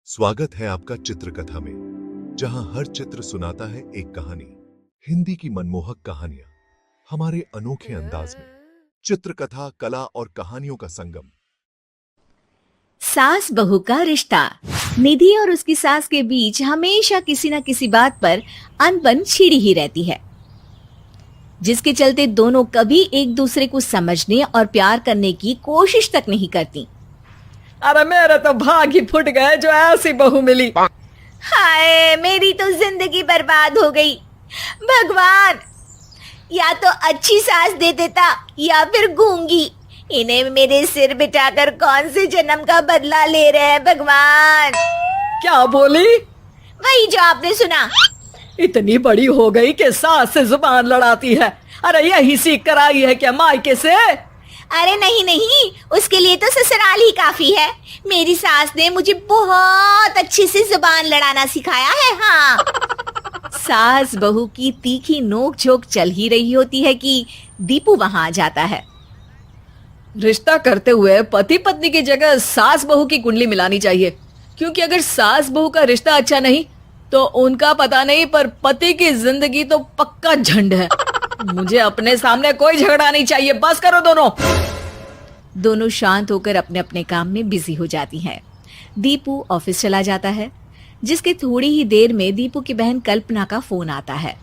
स्वागत है आपका चित्रकथा में, जहां हर चित्र सुनाता है एक कहानी। हिंदी की मनमोहक कहानियां हमारे अनोखे अंदाज में। चित्रकथा, कला और कहानियों का संगम। सास बहू का रिश्ता। निधि और उसकी सास के बीच हमेशा किसी न किसी बात पर अनबन छिड़ी ही रहती है, जिसके चलते दोनों कभी एक दूसरे को समझने और प्यार करने की कोशिश तक नहीं करती। अरे मेरे तो भाग ही फुट गए जो ऐसी बहू मिली। हाय, मेरी तो जिंदगी बर्बाद हो गई। भगवान, या तो अच्छी सास दे देता या फिर गूंगी। इन्हें मेरे सिर बिठाकर कौन से जन्म का बदला ले रहे हैं भगवान। क्या बोली? वही जो आपने सुना। इतनी बड़ी हो गई कि सास से जुबान लड़ाती है। अरे यही सीख कर आई है क्या मायके से? अरे नहीं नहीं, उसके लिए तो ससुराल ही काफी है। मेरी सास ने मुझे बहुत अच्छे से जुबान लड़ाना सिखाया है। हाँ। सास बहू की तीखी नोक झोंक चल ही रही होती है कि दीपू वहां आ जाता है। रिश्ता करते हुए पति पत्नी की जगह सास बहू की कुंडली मिलानी चाहिए, क्योंकि अगर सास बहू का रिश्ता अच्छा नहीं तो उनका पता नहीं, पर पति की जिंदगी तो पक्का झंड है। मुझे अपने सामने कोई झगड़ा नहीं चाहिए। बस करो दोनों। दोनों शांत होकर अपने अपने काम में बिजी हो जाती हैं। दीपू ऑफिस चला जाता है, जिसके थोड़ी ही देर में दीपू की बहन कल्पना का फोन आता है।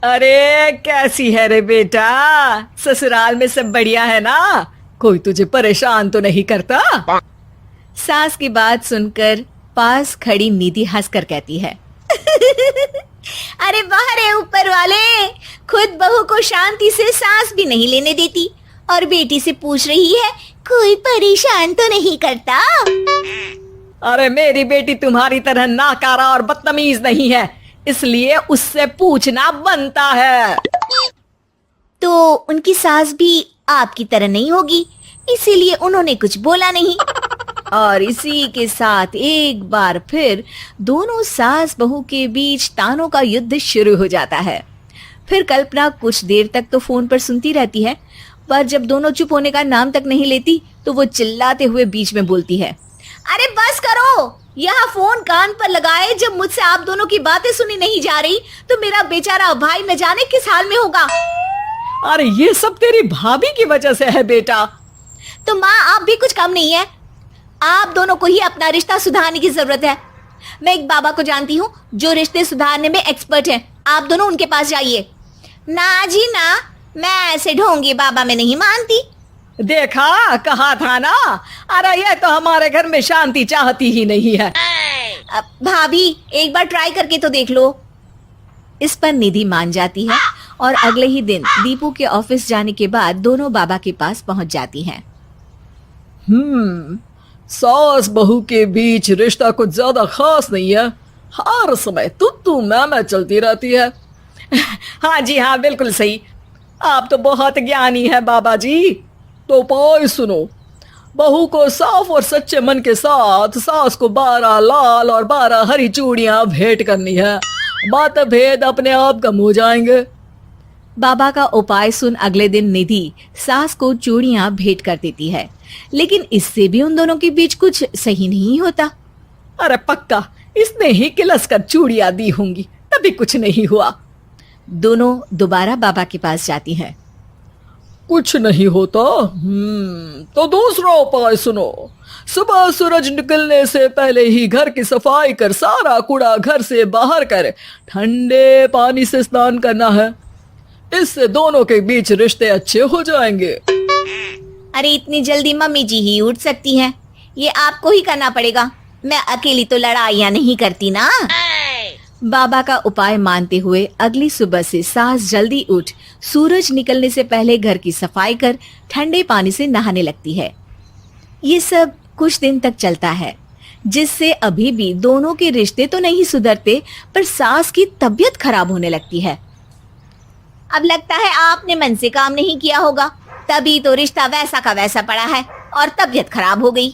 अरे कैसी है रे बेटा? ससुराल में सब बढ़िया है ना? कोई तुझे परेशान तो नहीं करता? सास की बात सुनकर पास खड़ी निधि हंसकर कहती है, अरे वाह रे ऊपर वाले, खुद बहू को शांति से सांस भी नहीं लेने देती और बेटी से पूछ रही है कोई परेशान तो नहीं करता। अरे मेरी बेटी तुम्हारी तरह नाकारा और बदतमीज नहीं है, इसलिए उससे पूछना बनता है। तो उनकी सास भी आपकी तरह नहीं होगी, इसीलिए उन्होंने कुछ बोला नहीं। और इसी के साथ एक बार फिर दोनों सास बहू के बीच तानों का युद्ध शुरू हो जाता है। फिर कल्पना कुछ देर तक तो फोन पर सुनती रहती है, पर जब दोनों चुप होने का नाम तक नहीं लेती तो वो चिल्लाते हुए बीच में बोलती है, अरे बस करो, यहाँ फोन कान पर लगाए जब मुझसे आप दोनों की बातें सुनी नहीं जा रही तो मेरा बेचारा भाई न जाने किस हाल में होगा। अरे ये सब तेरी भाभी की वजह से है बेटा। तो माँ, आप भी कुछ कम नहीं है। आप दोनों को ही अपना रिश्ता सुधारने की जरूरत है। मैं एक बाबा को जानती हूँ जो रिश्ते सुधारने में एक्सपर्ट हैं। आप दोनों उनके पास जाइए। ना जी ना, मैं ऐसे ढोंगी बाबा में नहीं मानती। देखा, कहा था ना। अरे ये तो हमारे घर में शांति चाहती ही नहीं है। भाभी, एक बार ट्राई करके तो देख लो। इस पर निधि मान जाती है और अगले ही दिन दीपू के ऑफिस जाने के बाद दोनों बाबा के पास पहुंच जाती हैं। सास बहू के बीच रिश्ता कुछ ज्यादा खास नहीं है। हर समय तू मैं चलती रहती है। हाँ जी हाँ, बिल्कुल सही। आप तो बहुत ज्ञानी है बाबा जी। तो उपाय सुनो। बहू को साफ और सच्चे मन के साथ सास को 12 लाल और 12 हरी चूड़ियां भेंट करनी है। मतभेद अपने आप कम हो जाएंगे। बाबा का उपाय सुन अगले दिन निधि सास को चूड़ियां भेंट कर देती है, लेकिन इससे भी उन दोनों के बीच कुछ सही नहीं होता। अरे पक्का इसने ही किलस कर चूड़ियां दी होंगी, तभी कुछ नहीं हुआ। दोनों दोबारा बाबा के पास जाती हैं। कुछ नहीं होता। तो दूसरा उपाय सुनो। सुबह सूरज निकलने से पहले ही घर की सफाई कर सारा कूड़ा घर से बाहर कर ठंडे पानी से स्नान करना है। इससे दोनों के बीच रिश्ते अच्छे हो जाएंगे। अरे इतनी जल्दी मम्मी जी ही उठ सकती हैं? ये आपको ही करना पड़ेगा। मैं अकेली तो लड़ाइयाँ नहीं करती ना। बाबा का उपाय मानते हुए अगली सुबह से सास जल्दी उठ सूरज निकलने से पहले घर की सफाई कर ठंडे पानी से नहाने लगती है। ये सब कुछ दिन तक चलता है, जिससे अभी भी दोनों के रिश्ते तो नहीं सुधरते, पर सास की तबीयत खराब होने लगती है। अब लगता है आपने मन से काम नहीं किया होगा, तभी तो रिश्ता वैसा का वैसा पड़ा है और तबीयत खराब हो गई।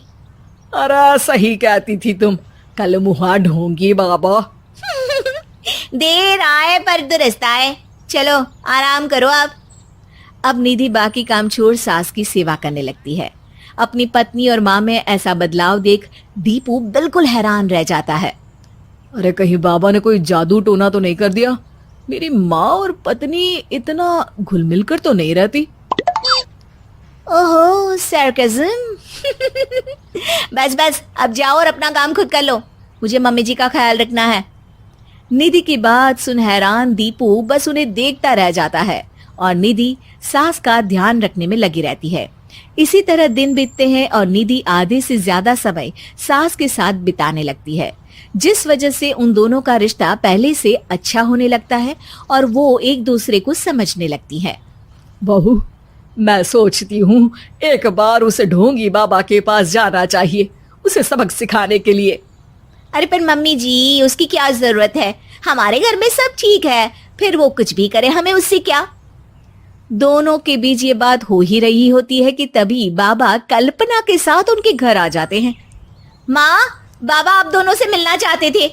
अरे सही कहती थी तुम। कल मुहा ढोंगी बाबा। देर आए पर दुरुस्त आए। चलो आराम करो अब निधि बाकी काम छोड़ सास की सेवा करने लगती है। अपनी पत्नी और माँ में ऐसा बदलाव देख दीपू बिल्कुल हैरान रह जाता है। अरे कहीं बाबा ने कोई जादू टोना तो नहीं कर दिया? मेरी माँ और पत्नी इतना घुल मिल कर तो नहीं रहती। ओहो सरकज़म। बस बस अब जाओ और अपना काम खुद कर लो, मुझे मम्मी जी का ख्याल रखना है। निधि की बात सुन हैरान दीपू बस उन्हें देखता रह जाता है और निधि सास का ध्यान रखने में लगी रहती है। इसी तरह दिन बीतते हैं और निधि आधे से ज्यादा समय सास के साथ बिताने लगती है, जिस वजह से उन दोनों का रिश्ता पहले से अच्छा होने लगता है और वो एक दूसरे को समझने लगती है। बहू, मैं सोचती हूँ एक बार उसे ढोंगी बाबा के पास जाना चाहिए, उसे सबक सिखाने के लिए। अरे पर मम्मी जी, उसकी क्या जरूरत है? हमारे घर में सब ठीक है, फिर वो कुछ भी करे, हमें उससे क्या। दोनों के बीच ये बात हो ही रही होती है कि तभी बाबा कल्पना के साथ उनके घर आ जाते हैं। माँ, बाबा आप दोनों से मिलना चाहते थे,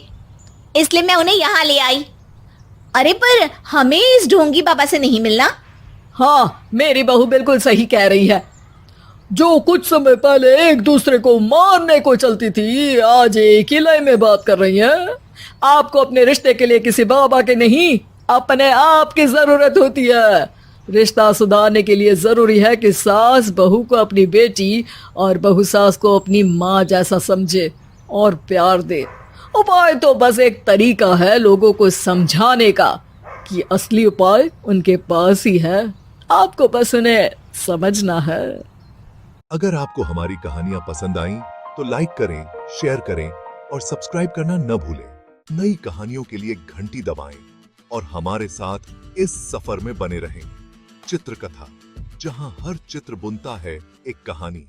इसलिए मैं उन्हें यहाँ ले आई। अरे पर हमें इस ढोंगी बाबा से नहीं मिलना। हाँ, मेरी बहू बिल्कुल सही कह रही है। जो कुछ समय पहले एक दूसरे को मारने को चलती थी, आज एक ही लय में बात कर रही है। आपको अपने रिश्ते के लिए किसी बाबा के नहीं, अपने आप की जरूरत होती है। रिश्ता सुधारने के लिए जरूरी है कि सास बहू को अपनी बेटी और बहू सास को अपनी माँ जैसा समझे और प्यार दे। उपाय तो बस एक तरीका है लोगों को समझाने का कि असली उपाय उनके पास ही है, आपको बस उन्हें समझना है। अगर आपको हमारी कहानियां पसंद आईं तो लाइक करें, शेयर करें और सब्सक्राइब करना न भूलें। नई कहानियों के लिए घंटी दबाएं और हमारे साथ इस सफर में बने रहें। चित्रकथा, जहां हर चित्र बुनता है एक कहानी।